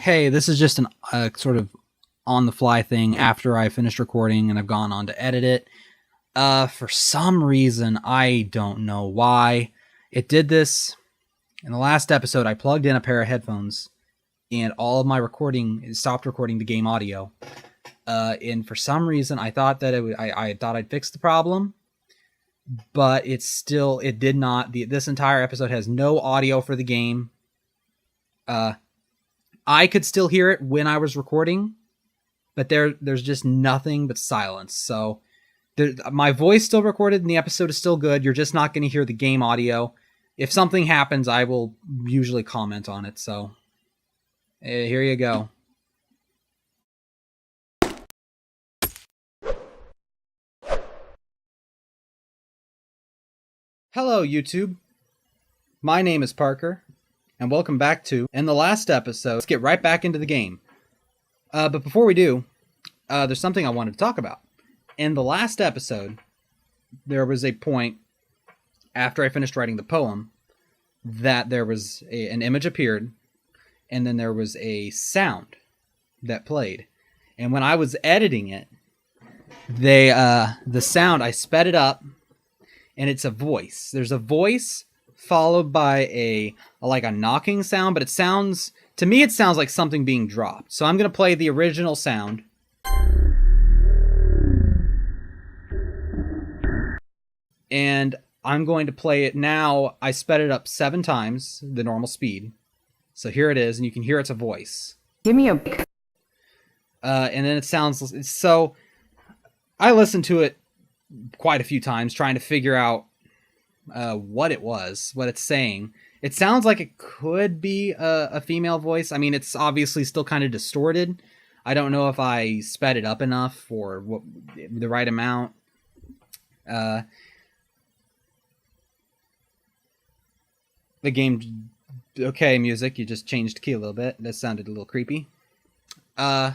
hey, this is just an sort of on the fly thing after I finished recording and I've gone on to edit it. For some reason, I don't know why it did this. In the last episode, I plugged in a pair of headphones and all of my recording stopped recording the game audio. And for some reason, I thought that I thought I'd fix the problem, but it did not. This entire episode has no audio for the game. I could still hear it when I was recording, but there's just nothing but silence. So my voice still recorded and the episode is still good. You're just not going to hear the game audio. If something happens, I will usually comment on it. So here you go. Hello, YouTube. My name is Parker, and welcome back to, in the last episode, let's get right back into the game. But before we do, there's something I wanted to talk about. In the last episode, there was a point, after I finished writing the poem, that there was an image appeared, and then there was a sound that played. And when I was editing it, the sound, I sped it up, and it's a voice. There's a voice followed by a knocking sound, but to me it sounds like something being dropped. So I'm going to play the original sound. And I'm going to play it now. I sped it up 7 times the normal speed. So here it is, and you can hear it's a voice. Give me a... And then it sounds... So I listened to it quite a few times trying to figure out what it's saying. It sounds like it could be a female voice. I mean, it's obviously still kind of distorted. I don't know if I sped it up enough or the right amount. The game... Okay, music, you just changed key a little bit. That sounded a little creepy. But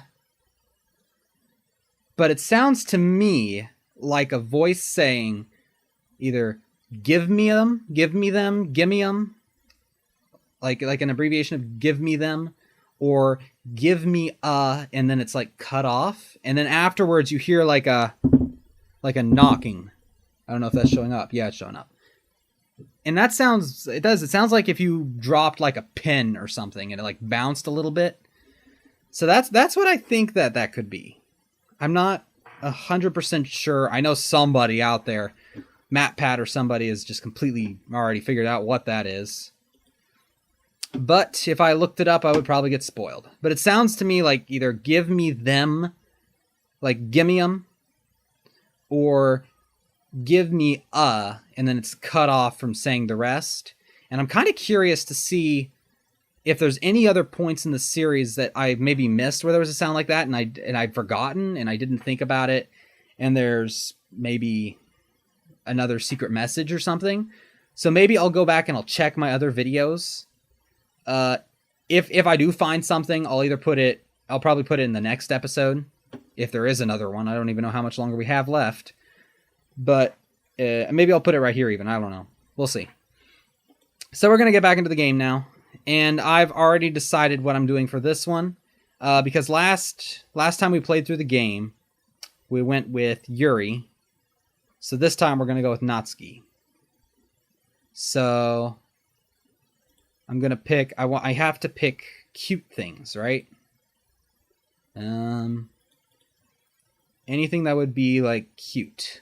it sounds to me like a voice saying either give me them, gimme them, like an abbreviation of give me them, or give me and then it's like cut off, and then afterwards you hear like a knocking. I don't know if that's showing up. Yeah, it's showing up. And it sounds like if you dropped like a pin or something and it like bounced a little bit. So that's what I think that could be. I'm not 100% sure. I know somebody out there, MatPat or somebody, has just completely already figured out what that is. But if I looked it up, I would probably get spoiled. But it sounds to me like either give me them, like gimme them, or give me and then it's cut off from saying the rest. And I'm kind of curious to see if there's any other points in the series that I maybe missed where there was a sound like that and I'd forgotten and I didn't think about it, and there's maybe another secret message or something. So maybe I'll go back and I'll check my other videos. If I do find something, I'll probably put it in the next episode, if there is another one. I don't even know how much longer we have left. But maybe I'll put it right here even. I don't know. We'll see. So we're going to get back into the game now. And I've already decided what I'm doing for this one. Because last time we played through the game, we went with Yuri. So this time we're going to go with Natsuki. So I'm going to pick... I have to pick cute things, right? Anything that would be, like, cute.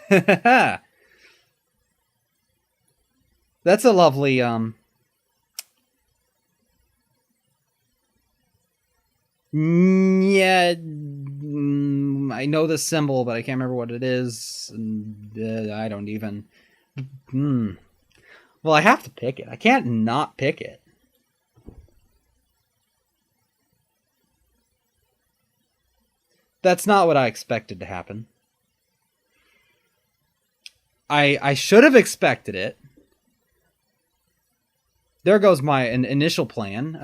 That's a lovely yeah, I know the symbol, but I can't remember what it is. I don't even well, I have to pick it. I can't not pick it. That's not what I expected to happen. I should have expected it. There goes my initial plan.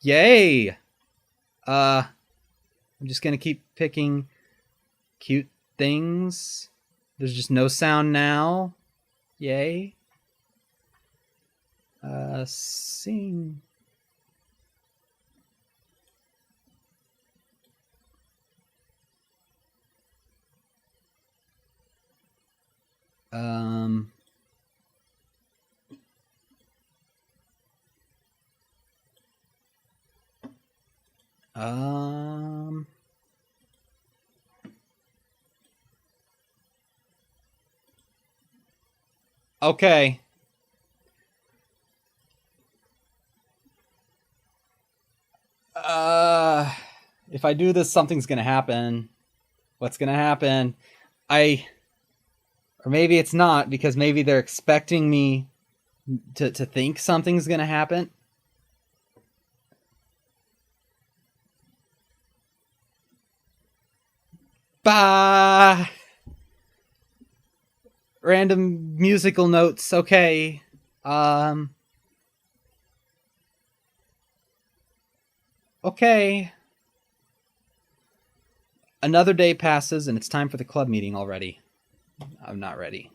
Yay! I'm just gonna keep picking cute things. There's just no sound now. Yay. Sing. Um. Um. Okay. Uh, if I do this, something's gonna happen. What's gonna happen? I, or maybe it's not, because maybe they're expecting me to think something's gonna happen. Bah! Random musical notes. Okay. Um. Okay. Another day passes and it's time for the club meeting already. I'm not ready.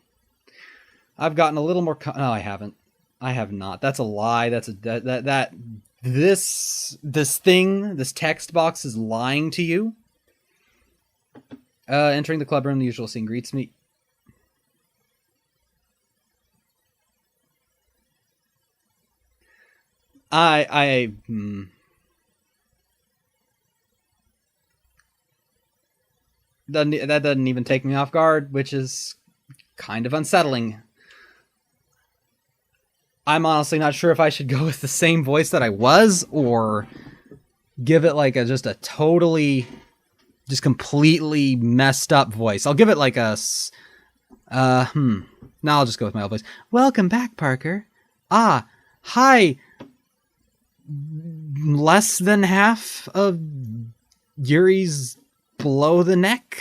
I've gotten a little more. No, I haven't. I have not. That's a lie. That's a that this thing, this text box is lying to you. Entering the club room, the usual scene greets me. I that doesn't even take me off guard, which is kind of unsettling. I'm honestly not sure if I should go with the same voice that I was, or give it like just a totally, just completely messed up voice. I'll give it like a, now I'll just go with my old voice. Welcome back, Parker. Ah, hi. Less than half of Yuri's below the neck.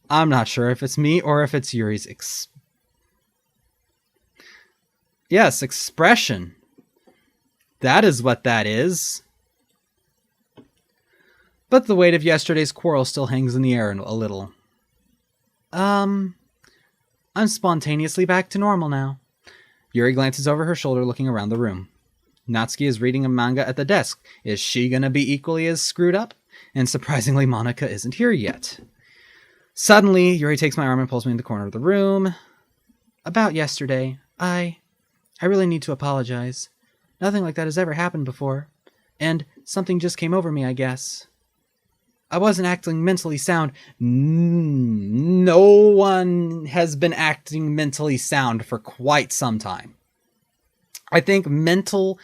I'm not sure if it's me or if it's Yuri's yes, expression. That is what that is. But the weight of yesterday's quarrel still hangs in the air a little. I'm spontaneously back to normal now. Yuri glances over her shoulder, looking around the room. Natsuki is reading a manga at the desk. Is she gonna be equally as screwed up? And surprisingly, Monica isn't here yet. Suddenly, Yuri takes my arm and pulls me in the corner of the room. About yesterday, I really need to apologize. Nothing like that has ever happened before. And something just came over me, I guess. I wasn't acting mentally sound. No one has been acting mentally sound for quite some time. I think mental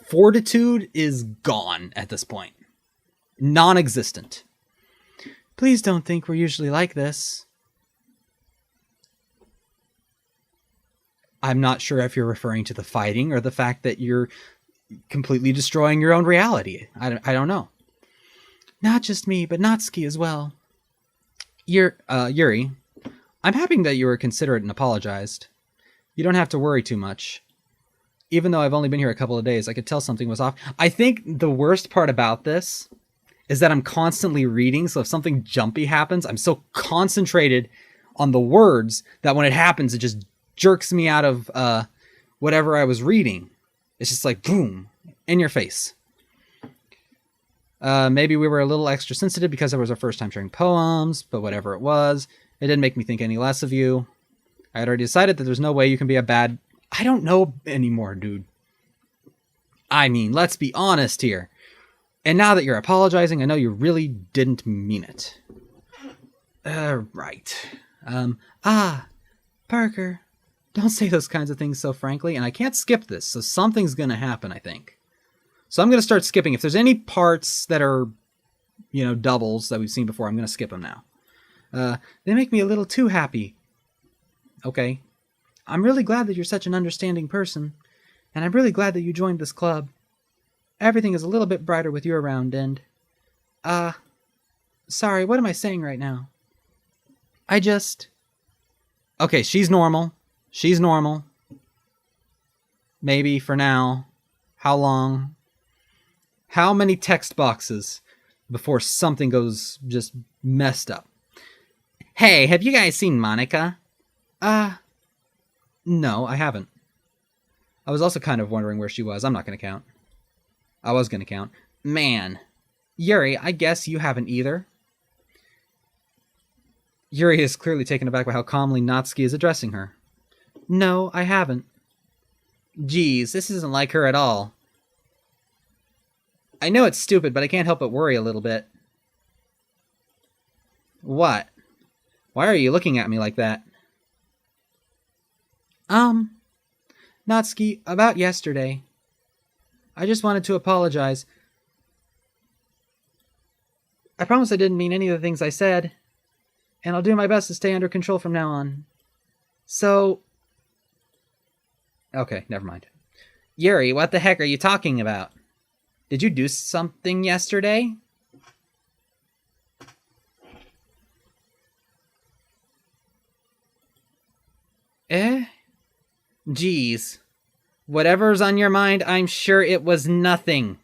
fortitude is gone at this point. Non-existent. Please don't think we're usually like this. I'm not sure if you're referring to the fighting or the fact that you're completely destroying your own reality. I don't know. Not just me, but Natsuki as well. Yuri, I'm happy that you were considerate and apologized. You don't have to worry too much. Even though I've only been here a couple of days, I could tell something was off. I think the worst part about this is that I'm constantly reading, so if something jumpy happens, I'm so concentrated on the words that when it happens, it just jerks me out of whatever I was reading. It's just like, boom, in your face. Maybe we were a little extra sensitive because it was our first time sharing poems, but whatever it was, it didn't make me think any less of you. I had already decided that there's no way you can be a bad... I don't know anymore, dude. I mean, let's be honest here. And now that you're apologizing, I know you really didn't mean it. Right. Parker, don't say those kinds of things so frankly, and I can't skip this, so something's gonna happen, I think. So I'm gonna start skipping. If there's any parts that are, doubles that we've seen before, I'm gonna skip them now. They make me a little too happy. Okay. I'm really glad that you're such an understanding person, and I'm really glad that you joined this club. Everything is a little bit brighter with you around, and... sorry, what am I saying right now? Okay, she's normal. She's normal. Maybe for now. How long? How many text boxes before something goes just messed up? Hey, have you guys seen Monica? No, I haven't. I was also kind of wondering where she was. I'm not going to count. I was going to count. Man. Yuri, I guess you haven't either. Yuri is clearly taken aback by how calmly Natsuki is addressing her. No, I haven't. Geez, this isn't like her at all. I know it's stupid, but I can't help but worry a little bit. What? Why are you looking at me like that? Natsuki, about yesterday. I just wanted to apologize. I promise I didn't mean any of the things I said, and I'll do my best to stay under control from now on. So... Okay, never mind. Yuri, what the heck are you talking about? Did you do something yesterday? Geez. Whatever's on your mind, I'm sure it was nothing.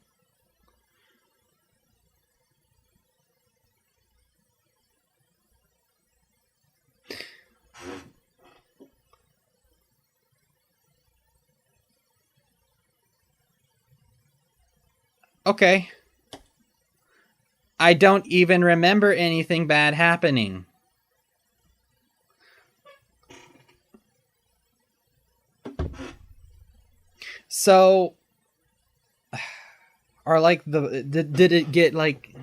Okay. I don't even remember anything bad happening. So, are like the did it get like?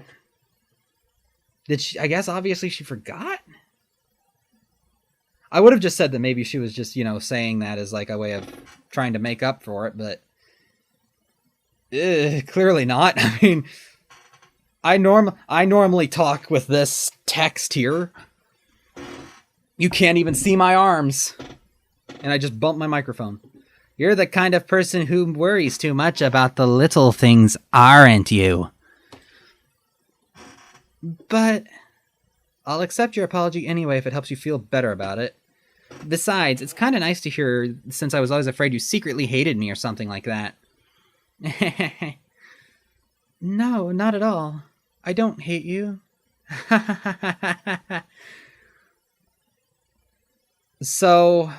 Did she? I guess obviously she forgot. I would have just said that maybe she was just saying that as like a way of trying to make up for it, but clearly not. I mean, I normally talk with this text here. You can't even see my arms, and I just bumped my microphone. You're the kind of person who worries too much about the little things, aren't you? But I'll accept your apology anyway if it helps you feel better about it. Besides, it's kind of nice to hear, since I was always afraid you secretly hated me or something like that. No, not at all. I don't hate you. So...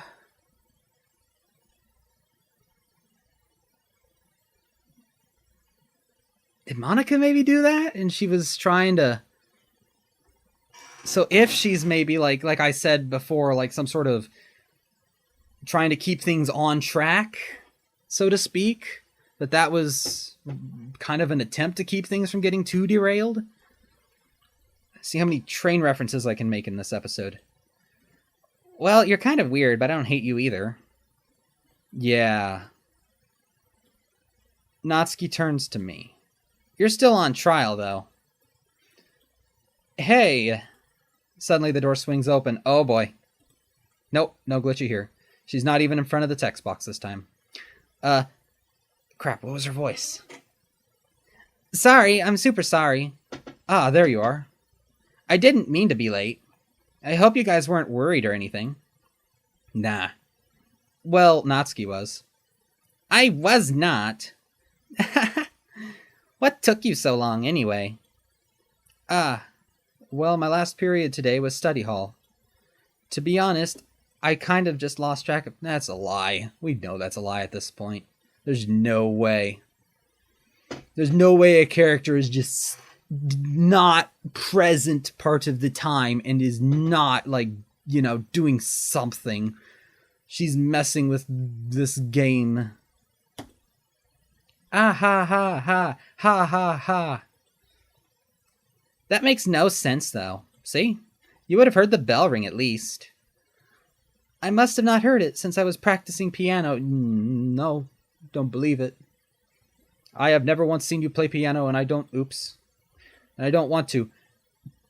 Did Monica maybe do that? And she was trying to... So if she's maybe like I said before, like some sort of trying to keep things on track, so to speak, that was kind of an attempt to keep things from getting too derailed. See how many train references I can make in this episode. Well, you're kind of weird, but I don't hate you either. Yeah. Natsuki turns to me. You're still on trial, though. Hey! Suddenly the door swings open. Oh boy. Nope, no glitchy here. She's not even in front of the text box this time. Crap, what was her voice? Sorry, I'm super sorry. Ah, there you are. I didn't mean to be late. I hope you guys weren't worried or anything. Nah. Well, Natsuki was. I was not. What took you so long, anyway? Well, my last period today was study hall. To be honest, I kind of just lost track of... That's a lie. We know that's a lie at this point. There's no way. There's no way a character is just not present part of the time and is not, like, doing something. She's messing with this game. Ah ha ha ha ha ha ha. That makes no sense, though. See? You would have heard the bell ring at least. I must have not heard it since I was practicing piano. No, don't believe it. I have never once seen you play piano, and I don't... Oops. And I don't want to.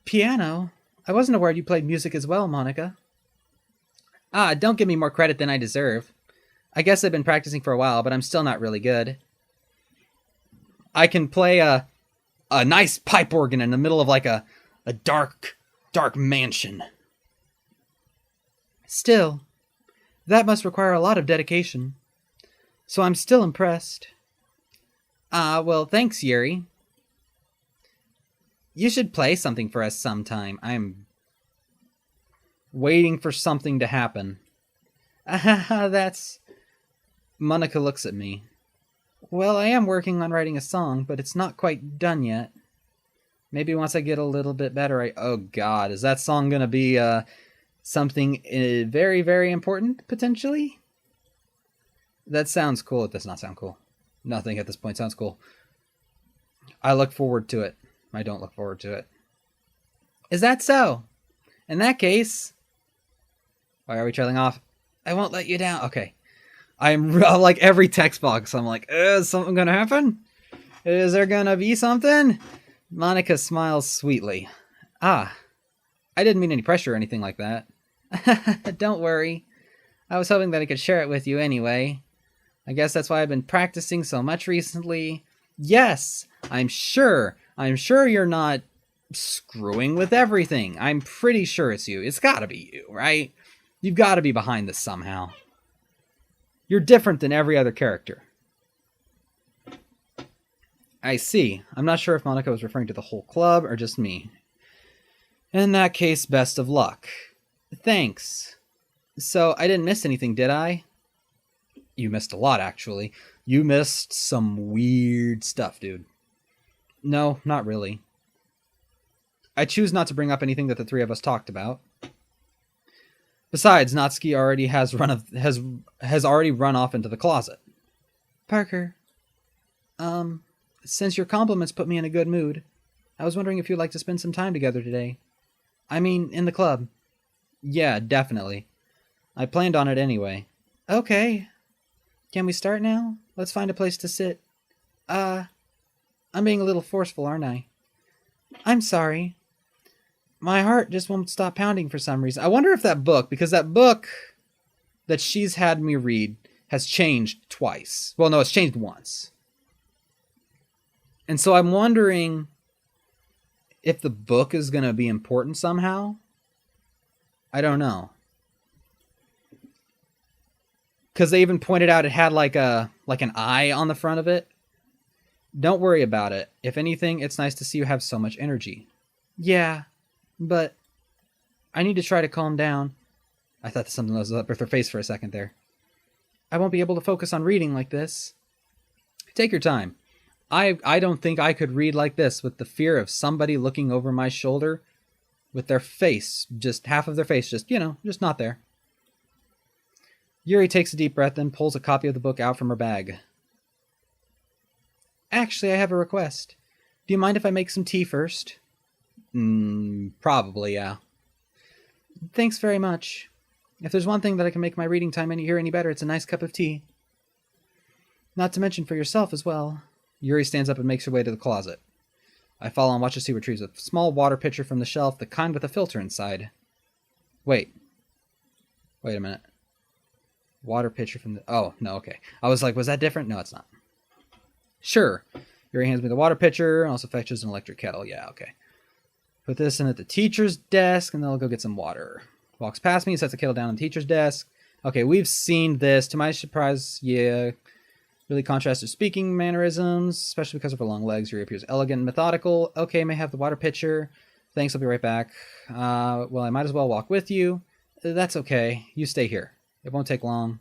Piano? I wasn't aware you played music as well, Monica. Don't give me more credit than I deserve. I guess I've been practicing for a while, but I'm still not really good. I can play a nice pipe organ in the middle of like a dark mansion. Still, that must require a lot of dedication. So I'm still impressed. Well, thanks, Yuri. You should play something for us sometime. I'm waiting for something to happen. That's... Monica looks at me. Well, I am working on writing a song, but it's not quite done yet. Maybe once I get a little bit better, Oh god, is that song gonna be, something very, very important, potentially? That sounds cool. It does not sound cool. Nothing at this point sounds cool. I look forward to it. I don't look forward to it. Is that so? In that case... Why are we trailing off? I won't let you down. Okay. I'm like every text box. I'm like, is something gonna happen? Is there gonna be something? Monica smiles sweetly. Ah, I didn't mean any pressure or anything like that. Don't worry. I was hoping that I could share it with you anyway. I guess that's why I've been practicing so much recently. Yes, I'm sure. I'm sure you're not screwing with everything. I'm pretty sure it's you. It's gotta be you, right? You've gotta be behind this somehow. You're different than every other character. I see. I'm not sure if Monica was referring to the whole club or just me. In that case, best of luck. Thanks. So, I didn't miss anything, did I? You missed a lot, actually. You missed some weird stuff, dude. No, not really. I choose not to bring up anything that the three of us talked about. Besides, Natsuki already has already run off into the closet. Parker, since your compliments put me in a good mood, I was wondering if you'd like to spend some time together today. I mean, in the club. Yeah, definitely. I planned on it anyway. Okay. Can we start now? Let's find a place to sit. I'm being a little forceful, aren't I? I'm sorry. My heart just won't stop pounding for some reason. I wonder if that book, because that book that she's had me read has changed twice. Well, no, it's changed once. And so I'm wondering if the book is going to be important somehow. I don't know. Because they even pointed out it had like an eye on the front of it. Don't worry about it. If anything, it's nice to see you have so much energy. Yeah. But I need to try to calm down. I thought something was up with her face for a second there. I won't be able to focus on reading like this. Take your time. I don't think I could read like this with the fear of somebody looking over my shoulder with their face, just half of their face, just not there. Yuri takes a deep breath and pulls a copy of the book out from her bag. Actually, I have a request. Do you mind if I make some tea first? Probably, yeah. Thanks very much. If there's one thing that I can make my reading time any better, it's a nice cup of tea. Not to mention for yourself as well. Yuri stands up and makes her way to the closet. I follow and watch as she retrieves a small water pitcher from the shelf, the kind with a filter inside. Wait a minute. Water pitcher from the... Oh, no, okay. I was like, was that different? No, it's not. Sure. Yuri hands me the water pitcher and also fetches an electric kettle. Yeah, okay. Put this in at the teacher's desk, and then I'll go get some water. Walks past me, sets the kettle down on the teacher's desk. Okay, we've seen this. To my surprise, yeah. Really contrasted speaking mannerisms, especially because of her long legs. Yuri appears elegant and methodical. Okay, may have the water pitcher. Thanks, I'll be right back. Well, I might as well walk with you. That's okay. You stay here. It won't take long.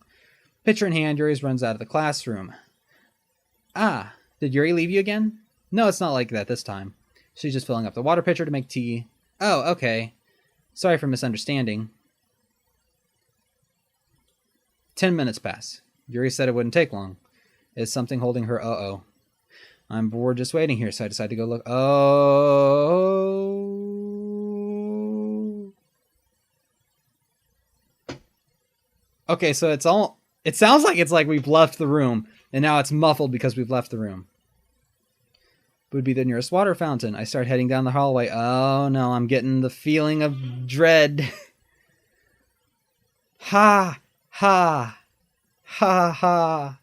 Pitcher in hand, Yuri runs out of the classroom. Ah, did Yuri leave you again? No, it's not like that this time. She's just filling up the water pitcher to make tea. Oh, okay. Sorry for misunderstanding. 10 minutes pass. Yuri said it wouldn't take long. Is something holding her? Uh-oh. I'm bored just waiting here, so I decide to go look. Oh. Okay, so it sounds like it's like we've left the room, and now it's muffled because we've left the room. Would be the nearest water fountain. I start heading down the hallway. Oh no, I'm getting the feeling of dread. Ha! Ha! Ha ha!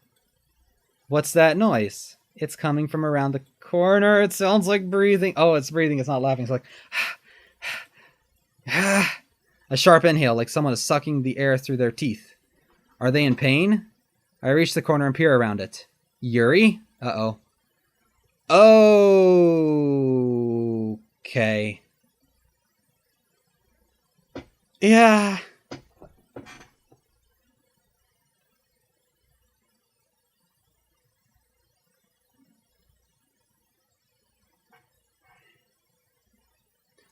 What's that noise? It's coming from around the corner. It sounds like breathing. Oh, it's breathing. It's not laughing. It's like... a sharp inhale, like someone is sucking the air through their teeth. Are they in pain? I reach the corner and peer around it. Yuri? Uh-oh. Okay. Yeah.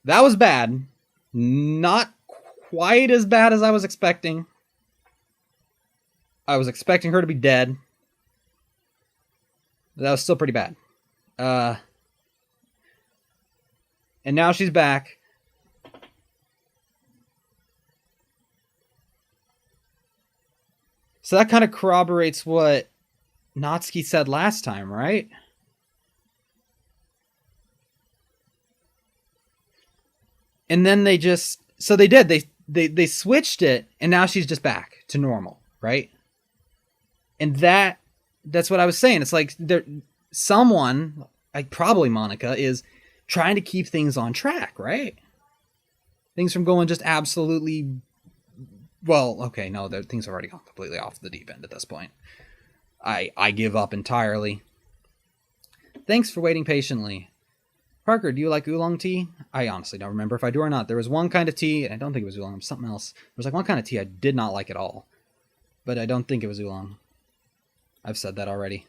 That was bad. Not quite as bad as I was expecting. I was expecting her to be dead. That was still pretty bad. And now she's back. So that kind of corroborates what Natsuki said last time, right? And then they just... So they did. They switched it, and now she's just back to normal, right? And that's what I was saying. It's like someone, like probably Monica, is trying to keep things on track, right? Things from going just absolutely... Well, okay, no, things have already gone completely off the deep end at this point. I give up entirely. Thanks for waiting patiently. Parker, do you like oolong tea? I honestly don't remember if I do or not. There was one kind of tea, and I don't think it was oolong, it was something else. There was like one kind of tea I did not like at all. But I don't think it was oolong. I've said that already.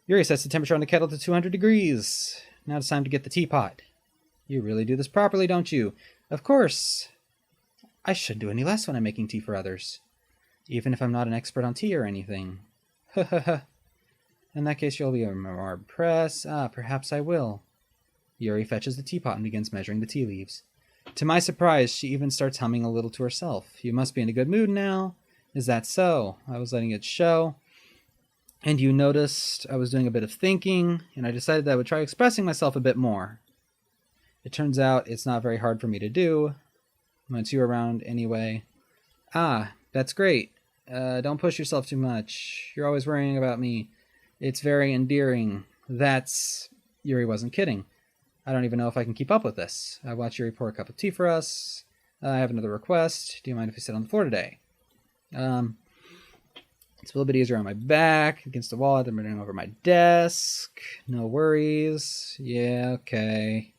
Yuri sets the temperature on the kettle to 200 degrees. Now it's time to get the teapot. You really do this properly, don't you? Of course. I shouldn't do any less when I'm making tea for others. Even if I'm not an expert on tea or anything. In that case, you'll be more impressed. Perhaps I will. Yuri fetches the teapot and begins measuring the tea leaves. To my surprise, she even starts humming a little to herself. You must be in a good mood now. Is that so? I was letting it show. And you noticed I was doing a bit of thinking, and I decided that I would try expressing myself a bit more. It turns out it's not very hard for me to do. When it's you around anyway. That's great. Don't push yourself too much. You're always worrying about me. It's very endearing. Yuri wasn't kidding. I don't even know if I can keep up with this. I watched Yuri pour a cup of tea for us. I have another request. Do you mind if we sit on the floor today? It's a little bit easier on my back, against the wall, than running over my desk. No worries. Yeah, okay.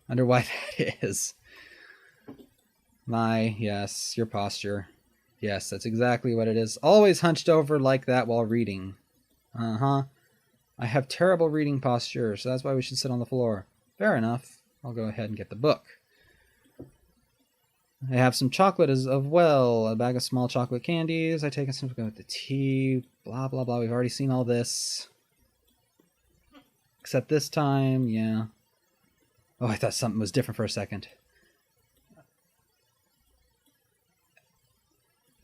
Wonder why that is. Your posture. Yes, that's exactly what it is. Always hunched over like that while reading. I have terrible reading posture, so that's why we should sit on the floor. Fair enough. I'll go ahead and get the book. I have some chocolate as well. A bag of small chocolate candies. I take some with the tea. Blah, blah, blah. We've already seen all this. Except this time, yeah. Oh, I thought something was different for a second.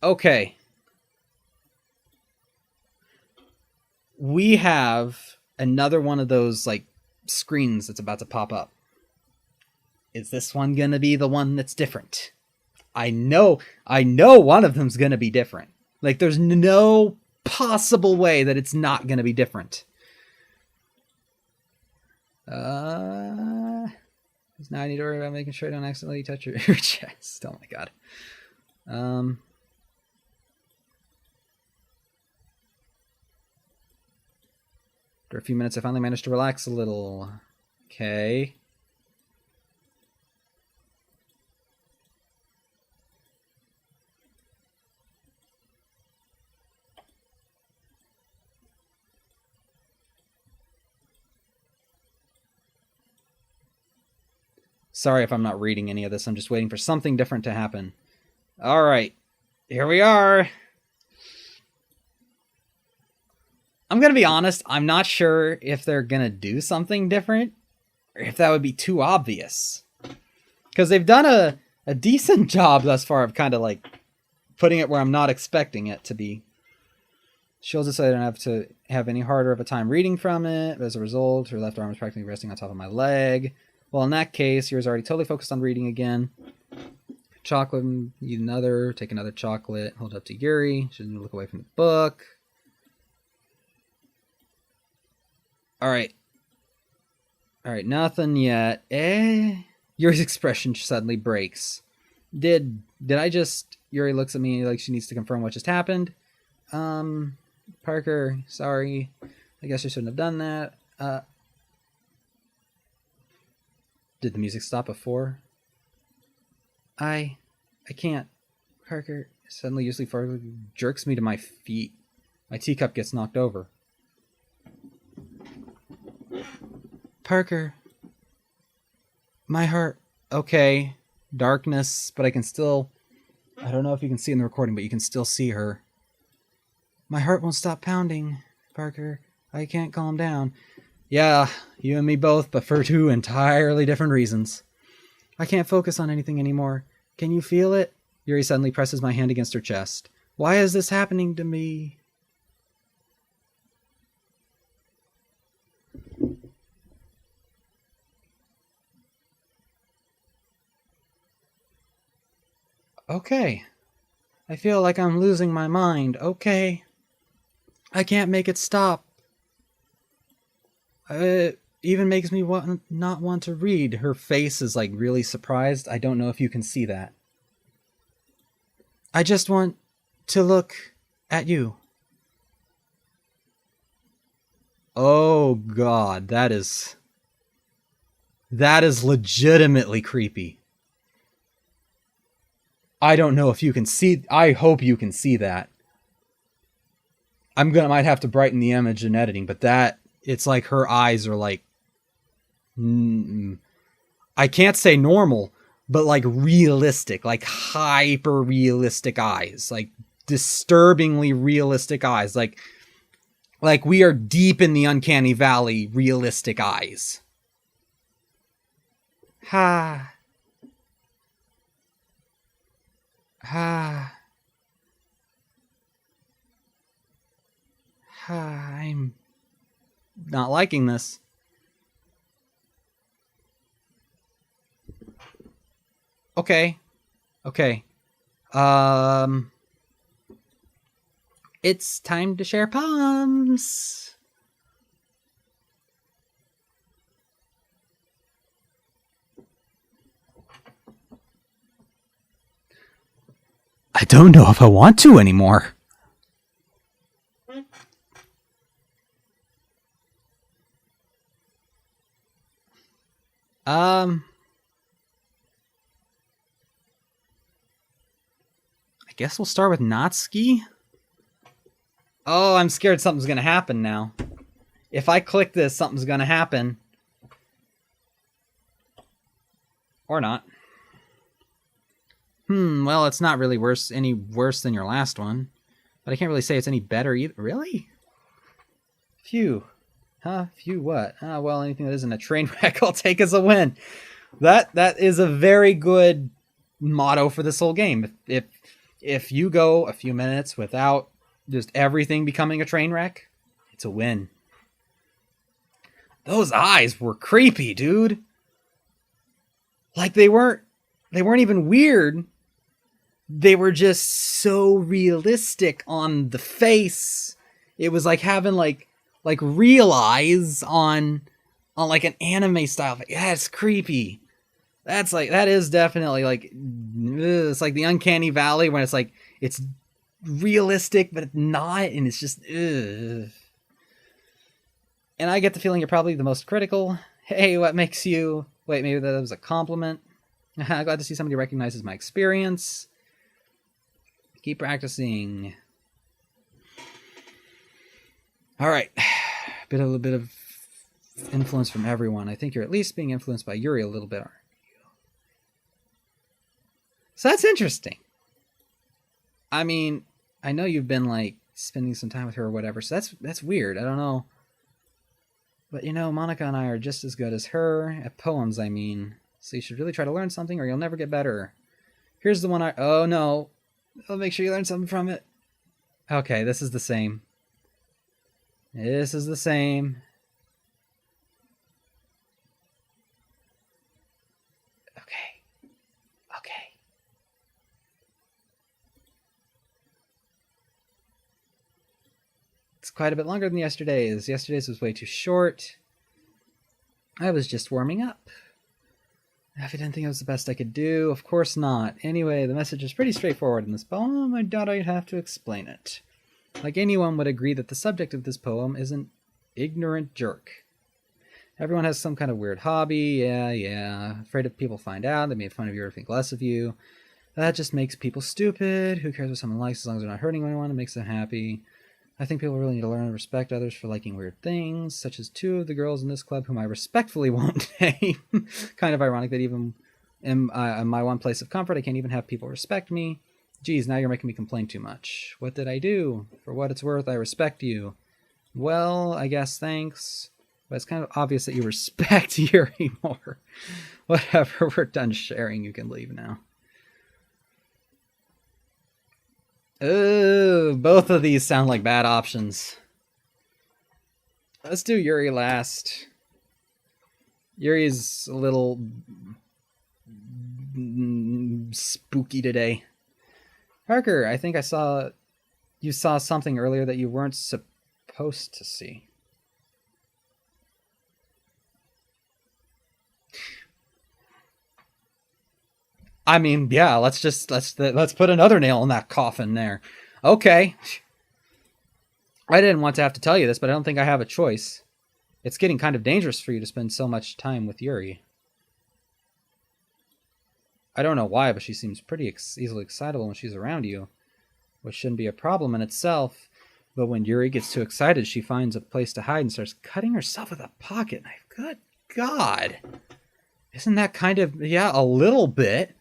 Okay. We have another one of those, like, screens that's about to pop up. Is this one gonna be the one that's different? I know one of them's gonna be different. Like, there's no possible way that it's not gonna be different. Now I need to worry about making sure I don't accidentally touch your chest. Oh my god. After a few minutes, I finally managed to relax a little. Okay. Sorry if I'm not reading any of this. I'm just waiting for something different to happen. All right. Here we are. I'm going to be honest. I'm not sure if they're going to do something different or if that would be too obvious. Because they've done a decent job thus far of kind of like putting it where I'm not expecting it to be. She'll decide I don't have to have any harder of a time reading from it. As a result, her left arm is practically resting on top of my leg. Well, in that case, yours already totally focused on reading again. Chocolate, eat another, take another chocolate, hold it up to Yuri. She doesn't look away from the book. Alright, nothing yet. Yuri's expression suddenly breaks. Did I just... Yuri looks at me like she needs to confirm what just happened. Parker, sorry. I guess I shouldn't have done that. Did the music stop before? I can't. Parker suddenly usually jerks me to my feet. My teacup gets knocked over. Parker. My heart. Okay. Darkness, but I can still... I don't know if you can see in the recording, but you can still see her. My heart won't stop pounding, Parker. I can't calm down. Yeah, you and me both, but for two entirely different reasons. I can't focus on anything anymore. Can you feel it? Yuri suddenly presses my hand against her chest. Why is this happening to me? Okay. I feel like I'm losing my mind. Okay. I can't make it stop. It even makes me not want to read. Her face is like really surprised. I don't know if you can see that. I just want to look at you. Oh God, that is legitimately creepy. I don't know if you can see. I hope you can see that. Might have to brighten the image in editing, but that it's like her eyes are like, I can't say normal, but like realistic, like hyper realistic eyes, like disturbingly realistic eyes, like we are deep in the uncanny valley realistic eyes. Ha. Ha. Ha. I'm not liking this. Okay. It's time to share poems. I don't know if I want to anymore. I guess we'll start with Natsuki. Oh, I'm scared something's gonna happen now. If I click this, something's gonna happen. Or not. Well, it's not really any worse than your last one. But I can't really say it's any better either. Really? Phew. Huh? Phew what? Well, anything that isn't a train wreck I'll take as a win. That is a very good motto for this whole game. If you go a few minutes without just everything becoming a train wreck, it's a win. Those eyes were creepy, dude. Like they weren't even weird. They were just so realistic on the face. It was like having like real eyes on like an anime style. Yeah, it's creepy. That is definitely like, it's like the uncanny valley when it's like it's realistic but not, and it's just ugh. And I get the feeling you're probably the most critical. Hey, what makes you... Wait, maybe that was a compliment. Glad to see somebody recognizes my experience. Keep practicing. All right. A little bit of influence from everyone. I think you're at least being influenced by Yuri a little bit, aren't you? So that's interesting. I mean, I know you've been like spending some time with her or whatever, so that's weird. I don't know. But you know, Monica and I are just as good as her at poems, I mean. So you should really try to learn something or you'll never get better. Here's the one oh no. I'll make sure you learn something from it. Okay, this is the same. This is the same. Okay. It's quite a bit longer than yesterday's. Yesterday's was way too short. I was just warming up. If I didn't think it was the best I could do, of course not. Anyway, the message is pretty straightforward in this poem. I doubt I'd have to explain it. Like anyone would agree that the subject of this poem is an ignorant jerk. Everyone has some kind of weird hobby. Yeah. Afraid if people find out, they made fun of you or think less of you. That just makes people stupid. Who cares what someone likes as long as they're not hurting anyone? It makes them happy. I think people really need to learn to respect others for liking weird things, such as two of the girls in this club whom I respectfully won't name. Kind of ironic that even in my one place of comfort, I can't even have people respect me. Geez, now you're making me complain too much. What did I do? For what it's worth, I respect you. Well, I guess thanks. But it's kind of obvious that you respect Yuri more. Whatever, we're done sharing. You can leave now. Oh, both of these sound like bad options. Let's do Yuri last. Yuri's a little spooky today. Parker, I think you saw something earlier that you weren't supposed to see. I mean, yeah, let's put another nail in that coffin there. Okay. I didn't want to have to tell you this, but I don't think I have a choice. It's getting kind of dangerous for you to spend so much time with Yuri. I don't know why, but she seems pretty easily excitable when she's around you, which shouldn't be a problem in itself. But when Yuri gets too excited, she finds a place to hide and starts cutting herself with a pocket knife. Good God. Isn't that kind of, yeah, a little bit.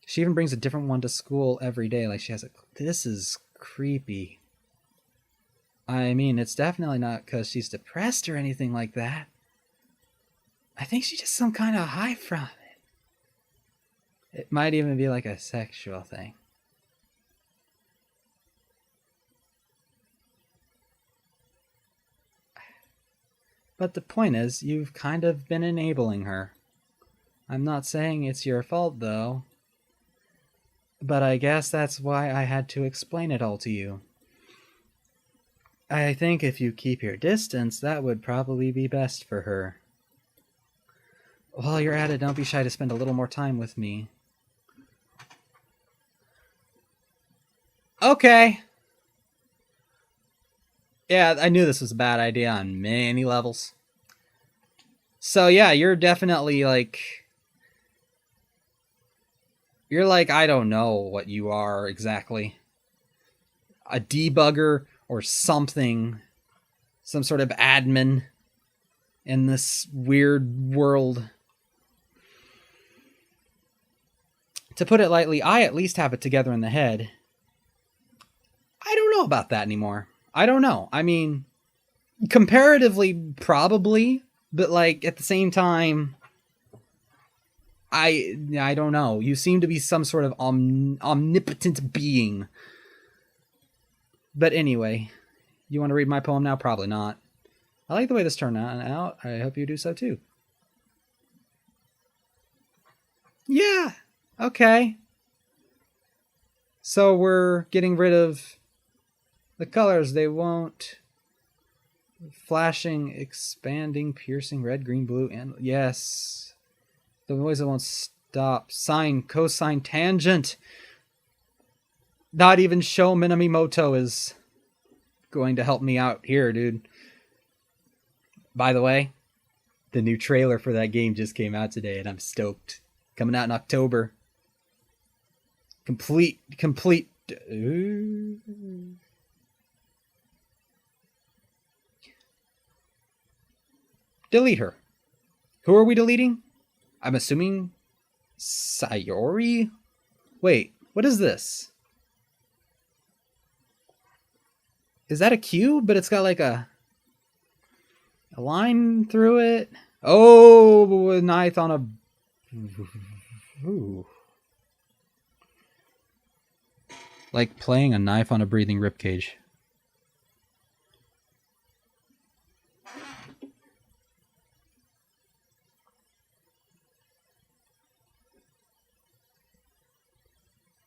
She even brings a different one to school every day. Like she has a, this is creepy. I mean, it's definitely not because she's depressed or anything like that. I think she's just some kind of high from it. It might even be like a sexual thing. But the point is, you've kind of been enabling her. I'm not saying it's your fault, though. But I guess that's why I had to explain it all to you. I think if you keep your distance, that would probably be best for her. While you're at it, don't be shy to spend a little more time with me. Okay. Yeah, I knew this was a bad idea on many levels. So yeah, you're definitely like... You're like, I don't know what you are exactly. A debugger or something. Some sort of admin in this weird world. To put it lightly, I at least have it together in the head. I don't know about that anymore. I don't know. I mean, comparatively, probably. But like, at the same time... I don't know. You seem to be some sort of omnipotent being. But anyway, you want to read my poem now? Probably not. I like the way this turned out. I hope you do so too. Yeah. Okay. So we're getting rid of the colors. They won't. Flashing, expanding, piercing, red, green, blue, and yes. The noise that won't stop. Sine, cosine, tangent. Not even Sho Minamimoto is going to help me out here, dude. By the way, the new trailer for that game just came out today, and I'm stoked. Coming out in October. Complete. Delete her. Who are we deleting? I'm assuming Sayori? Wait, what is this? Is that a cube? But it's got like a line through it? Oh, a knife on a... Ooh. Like playing a knife on a breathing ribcage.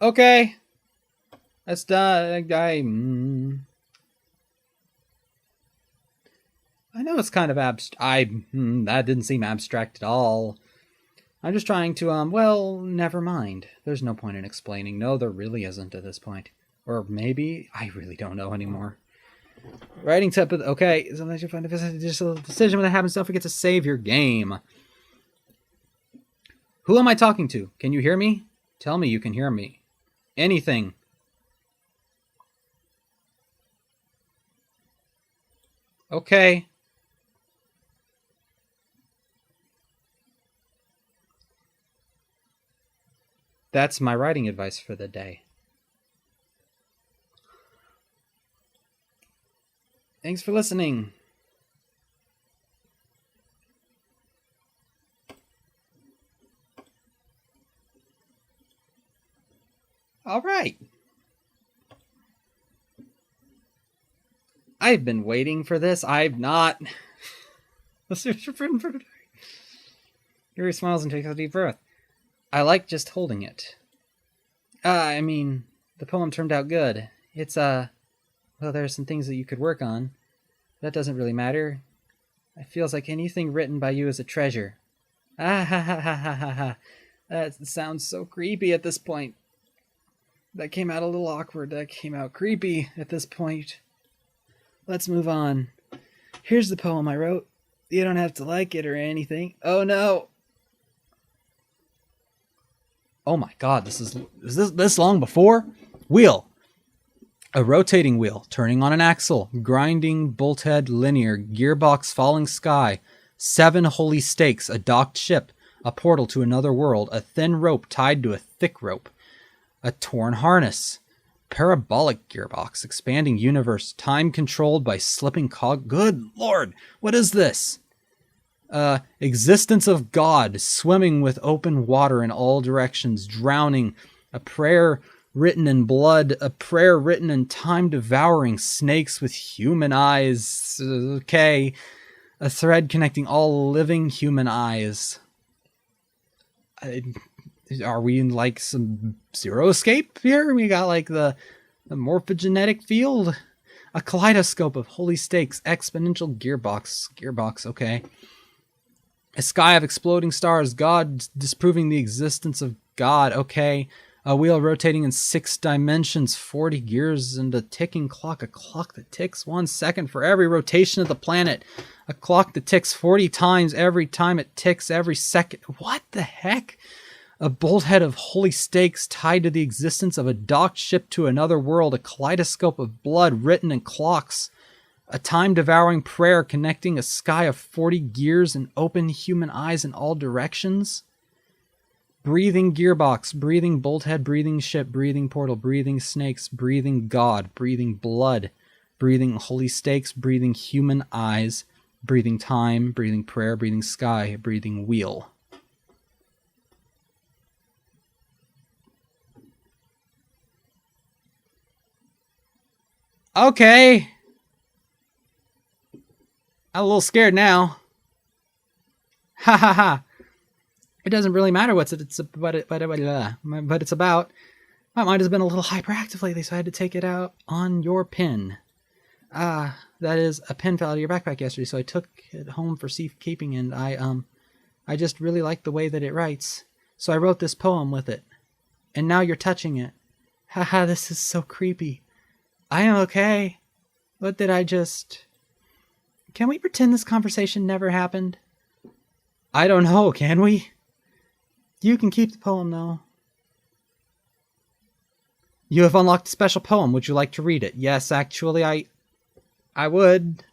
Okay. That's done. I know it's kind of abstract. That didn't seem abstract at all. I'm just trying to, well, never mind. There's no point in explaining. No, there really isn't at this point. Or maybe, I really don't know anymore. Writing tip, okay. Sometimes you find a decision when that happens, don't forget to save your game. Who am I talking to? Can you hear me? Tell me you can hear me. Anything. Okay. That's my writing advice for the day. Thanks for listening. All right. I've been waiting for this. I've not. Let's see what you've written for today. Yuri smiles and takes a deep breath. I like just holding it. I mean, the poem turned out good. It's, well, there are some things that you could work on. That doesn't really matter. It feels like anything written by you is a treasure. Ah ha ha ha ha ha ha. That sounds so creepy at this point. That came out a little awkward. That came out creepy at this point. Let's move on. Here's the poem I wrote. You don't have to like it or anything. Oh no. Oh my god, is this long before? Wheel. A rotating wheel, turning on an axle, grinding bolthead linear, gearbox falling sky, 7 holy stakes, a docked ship, a portal to another world, a thin rope tied to a thick rope, a torn harness, parabolic gearbox, expanding universe, time controlled by slipping cog. Good lord, what is this? Existence of God, swimming with open water in all directions, drowning, a prayer written in blood, a prayer written in time, devouring snakes with human eyes. Okay. A thread connecting all living human eyes. Are we in like some Zero Escape here? We got like the morphogenetic field. A kaleidoscope of holy stakes, exponential gearbox, okay. A sky of exploding stars, God disproving the existence of God, okay. A wheel rotating in 6 dimensions, 40 gears, and a ticking clock. A clock that ticks 1 second for every rotation of the planet. A clock that ticks 40 times every time it ticks every second. What the heck? A bolthead of holy stakes tied to the existence of a docked ship to another world. A kaleidoscope of blood written in clocks. A time-devouring prayer connecting a sky of 40 gears and open human eyes in all directions. Breathing gearbox, breathing bolthead, breathing ship, breathing portal, breathing snakes, breathing God, breathing blood, breathing holy stakes, breathing human eyes, breathing time, breathing prayer, breathing sky, breathing wheel. Okay. I'm a little scared now. Ha ha ha. It doesn't really matter what it's about. My mind has been a little hyperactive lately, so I had to take it out on your pen. That is, a pen fell out of your backpack yesterday, so I took it home for safekeeping, and I just really like the way that it writes. So I wrote this poem with it. And now you're touching it. Haha, this is so creepy. I am okay. What did I just... Can we pretend this conversation never happened? I don't know, can we? You can keep the poem, though. You have unlocked a special poem. Would you like to read it? Yes, actually, I would.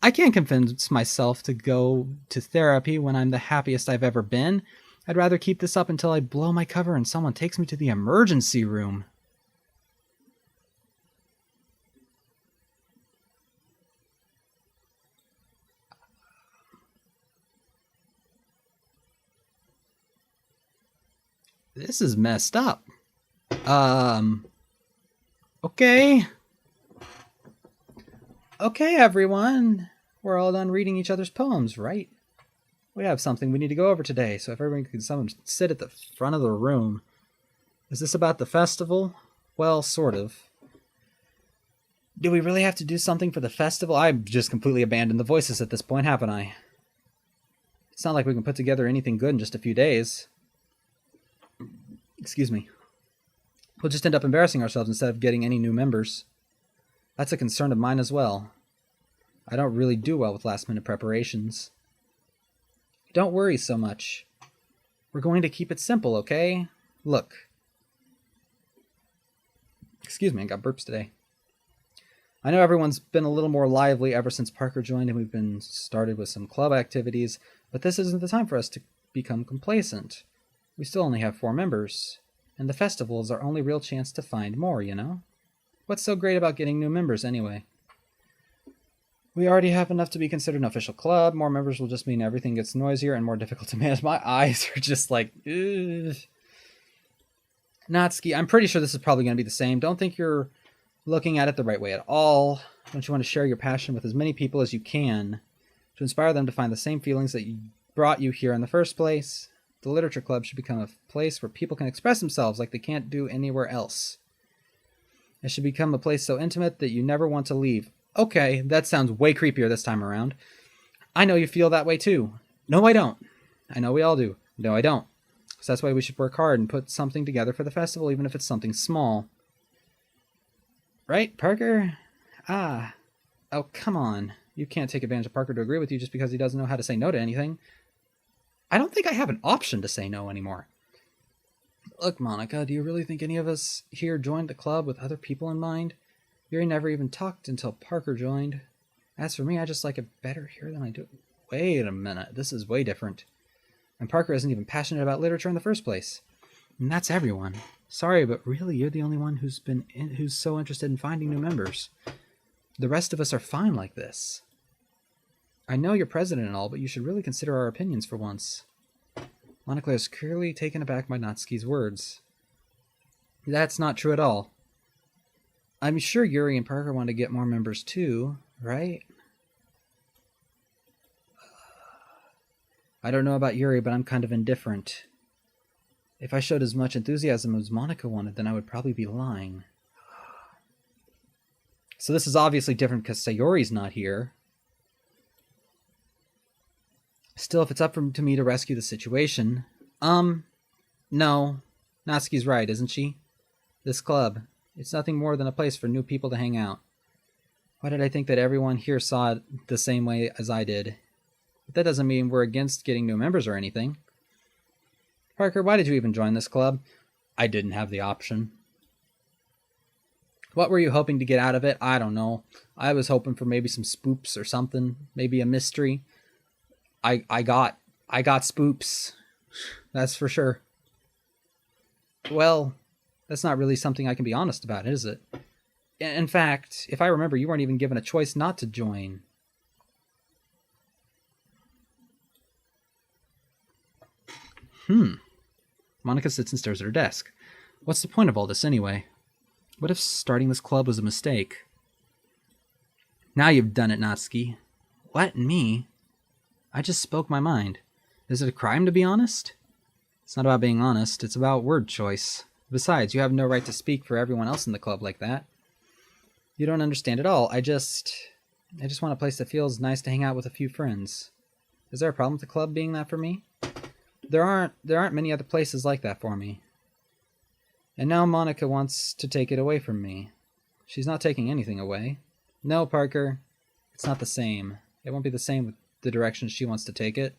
I can't convince myself to go to therapy when I'm the happiest I've ever been. I'd rather keep this up until I blow my cover and someone takes me to the emergency room. This is messed up. Okay. Okay, everyone. We're all done reading each other's poems, right? We have something we need to go over today, so if everyone could someone sit at the front of the room. Is this about the festival? Well, sort of. Do we really have to do something for the festival? I've just completely abandoned the voices at this point, haven't I? It's not like we can put together anything good in just a few days. Excuse me. We'll just end up embarrassing ourselves instead of getting any new members. That's a concern of mine as well. I don't really do well with last-minute preparations. Don't worry so much. We're going to keep it simple, okay? Look. Excuse me, I got burps today. I know everyone's been a little more lively ever since Parker joined and we've been started with some club activities, but this isn't the time for us to become complacent. We still only have 4 members, and the festival is our only real chance to find more, you know? What's so great about getting new members anyway? We already have enough to be considered an official club. More members will just mean everything gets noisier and more difficult to manage. My eyes are just like, ugh. Natsuki, I'm pretty sure this is probably going to be the same. Don't think you're looking at it the right way at all. Don't you want to share your passion with as many people as you can to inspire them to find the same feelings that brought you here in the first place? The Literature Club should become a place where people can express themselves like they can't do anywhere else. It should become a place so intimate that you never want to leave. Okay, that sounds way creepier this time around. I know you feel that way too. No, I don't. I know we all do. No, I don't. So that's why we should work hard and put something together for the festival, even if it's something small. Right, Parker? Ah. Oh, come on. You can't take advantage of Parker to agree with you just because he doesn't know how to say no to anything. I don't think I have an option to say no anymore. Look, Monica, do you really think any of us here joined the club with other people in mind? Yuri never even talked until Parker joined. As for me, I just like it better here than I do. Wait a minute, this is way different. And Parker isn't even passionate about literature in the first place. And that's everyone. Sorry, but really, you're the only one who's so interested in finding new members. The rest of us are fine like this. I know you're president and all, but you should really consider our opinions for once. Monica is clearly taken aback by Natsuki's words. That's not true at all. I'm sure Yuri and Parker want to get more members too, right? I don't know about Yuri, but I'm kind of indifferent. If I showed as much enthusiasm as Monica wanted, then I would probably be lying. So this is obviously different because Sayori's not here. Still, if it's up to me to rescue the situation... No. Natsuki's right, isn't she? This club, it's nothing more than a place for new people to hang out. Why did I think that everyone here saw it the same way as I did? But that doesn't mean we're against getting new members or anything. Parker, why did you even join this club? I didn't have the option. What were you hoping to get out of it? I don't know. I was hoping for maybe some spoops or something. Maybe a mystery. I got spoops. That's for sure. Well, that's not really something I can be honest about, is it? In fact, if I remember, you weren't even given a choice not to join. Monica sits and stares at her desk. What's the point of all this anyway? What if starting this club was a mistake? Now you've done it, Natsuki. What? Me? I just spoke my mind. Is it a crime to be honest? It's not about being honest, it's about word choice. Besides, you have no right to speak for everyone else in the club like that. You don't understand at all. I just want a place that feels nice to hang out with a few friends. Is there a problem with the club being that for me? There aren't many other places like that for me. And now Monica wants to take it away from me. She's not taking anything away. No, Parker, it's not the same. It won't be the same with the direction she wants to take it.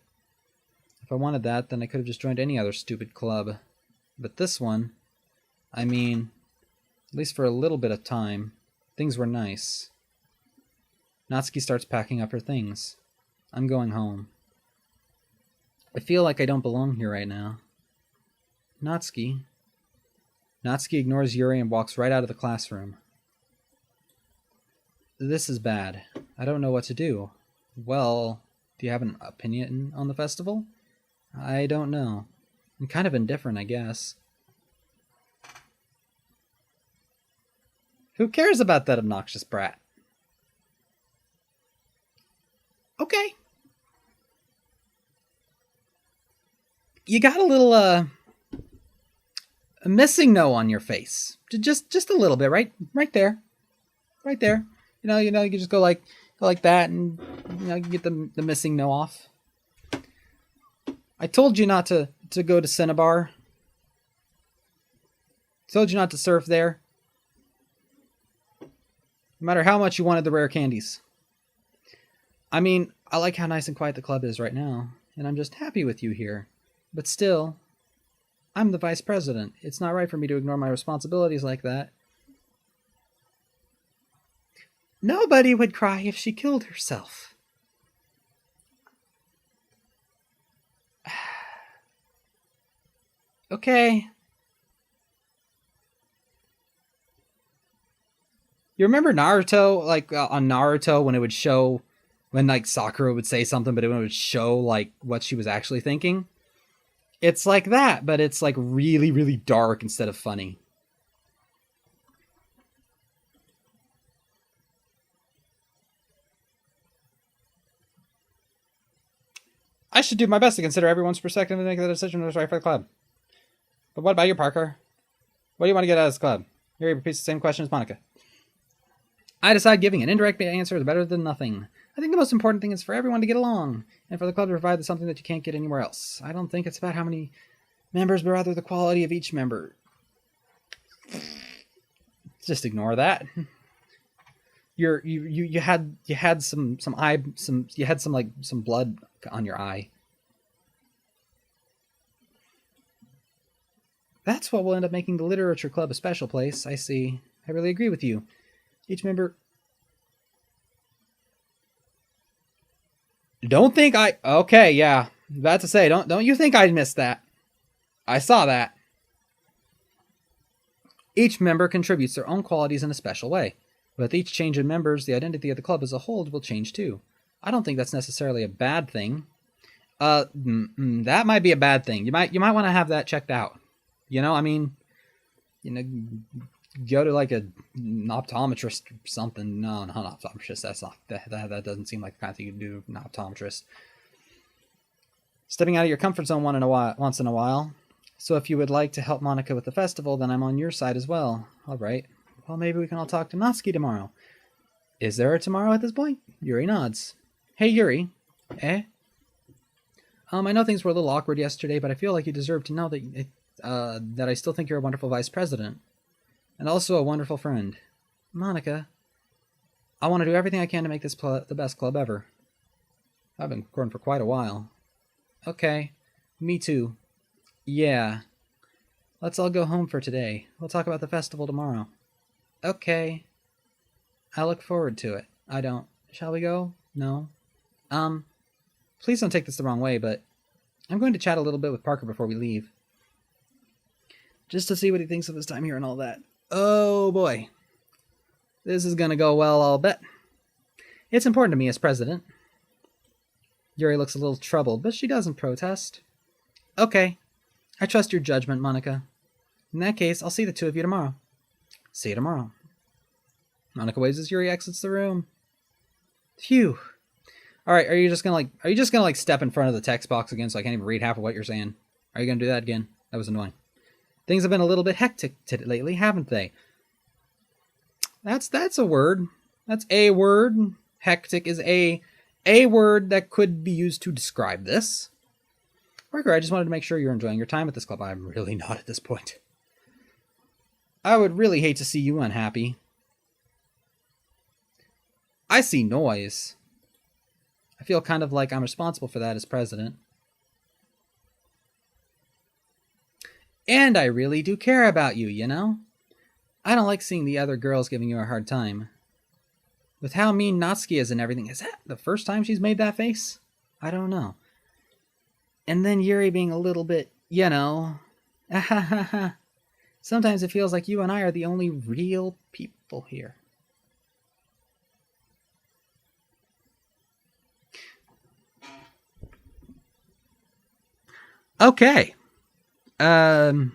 If I wanted that, then I could have just joined any other stupid club. But this one, I mean, at least for a little bit of time, things were nice. Natsuki starts packing up her things. I'm going home. I feel like I don't belong here right now. Natsuki. Natsuki ignores Yuri and walks right out of the classroom. This is bad. I don't know what to do. Well, do you have an opinion on the festival? I don't know. I'm kind of indifferent, I guess. Who cares about that obnoxious brat? Okay. You got a little, a missing no on your face. Just a little bit, right there. Right there. You can just go like that and, you get the missing no off. I told you not to go to Cinnabar. Told you not to surf there. No matter how much you wanted the rare candies. I mean, I like how nice and quiet the club is right now, and I'm just happy with you here. But still, I'm the vice president. It's not right for me to ignore my responsibilities like that. Nobody would cry if she killed herself. Okay. You remember Naruto, like on Naruto, when it would show, when like Sakura would say something, but it would show like what she was actually thinking? It's like that, but it's like really, really dark instead of funny. I should do my best to consider everyone's perspective and make the decision that is right for the club. But what about you, Parker? What do you want to get out of this club? Yuri repeats the same question as Monica. I decide giving an indirect answer is better than nothing. I think the most important thing is for everyone to get along, and for the club to provide something that you can't get anywhere else. I don't think it's about how many members, but rather the quality of each member. Just ignore that. You had some blood on your eye. That's what will end up making the literature club a special place. I see. I really agree with you. Each member. Don't think I. Okay, yeah. About to say, don't you think I missed that? I saw that. Each member contributes their own qualities in a special way. With each change in members, the identity of the club as a whole will change too. I don't think that's necessarily a bad thing. That might be a bad thing. You might want to have that checked out. You know, I mean, go to like an optometrist or something. No, not an optometrist. That's not that doesn't seem like the kind of thing you do. An optometrist. Stepping out of your comfort zone once in a while. So if you would like to help Monica with the festival, then I'm on your side as well. All right. Well, maybe we can all talk to Natsuki tomorrow. Is there a tomorrow at this point? Yuri nods. Hey, Yuri. Eh? I know things were a little awkward yesterday, but I feel like you deserve to know that I still think you're a wonderful vice president. And also a wonderful friend. Monica, I want to do everything I can to make this the best club ever. I've been recording for quite a while. Okay. Me too. Yeah. Let's all go home for today. We'll talk about the festival tomorrow. Okay. I look forward to it. I don't. Shall we go? No. Please don't take this the wrong way, but I'm going to chat a little bit with Parker before we leave. Just to see what he thinks of his time here and all that. Oh boy. This is gonna go well, I'll bet. It's important to me as president. Yuri looks a little troubled, but she doesn't protest. Okay. I trust your judgment, Monica. In that case, I'll see the two of you tomorrow. See you tomorrow. Monica waves as Yuri exits the room. Phew. Alright, are you just gonna step in front of the text box again so I can't even read half of what you're saying? Are you gonna do that again? That was annoying. Things have been a little bit hectic lately, haven't they? That's a word. That's a word. Hectic is a word that could be used to describe this. Parker, I just wanted to make sure you're enjoying your time at this club. I'm really not at this point. I would really hate to see you unhappy. I see noise. I feel kind of like I'm responsible for that as president. And I really do care about you, you know? I don't like seeing the other girls giving you a hard time. With how mean Natsuki is and everything, is that the first time she's made that face? I don't know. And then Yuri being a little bit, you know... Sometimes it feels like you and I are the only real people here. Okay. Well,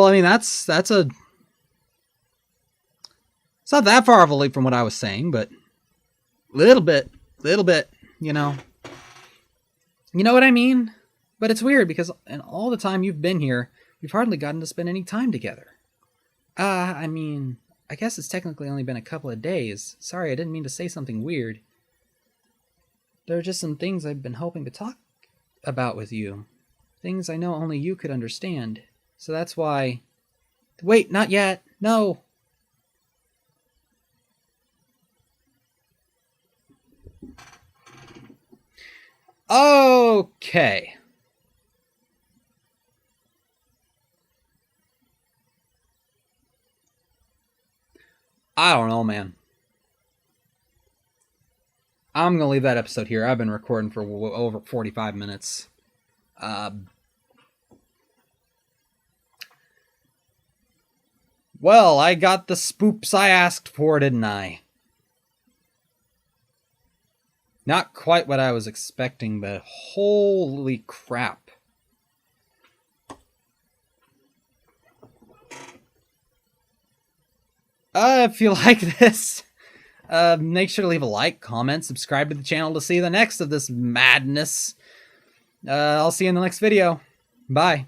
I mean, that's a... It's not that far of a leap from what I was saying, but... Little bit, you know. You know what I mean? But it's weird, because in all the time you've been here, we've hardly gotten to spend any time together. I mean, I guess it's technically only been a couple of days. Sorry, I didn't mean to say something weird. There are just some things I've been hoping to talk about with you. Things I know only you could understand. So that's why... Wait, not yet. No. Okay. I don't know, man. I'm gonna leave that episode here. I've been recording for over 45 minutes. Well, I got the spoops I asked for, didn't I? Not quite what I was expecting, but holy crap. If you like this, make sure to leave a like, comment, subscribe to the channel to see the next of this madness. I'll see you in the next video. Bye.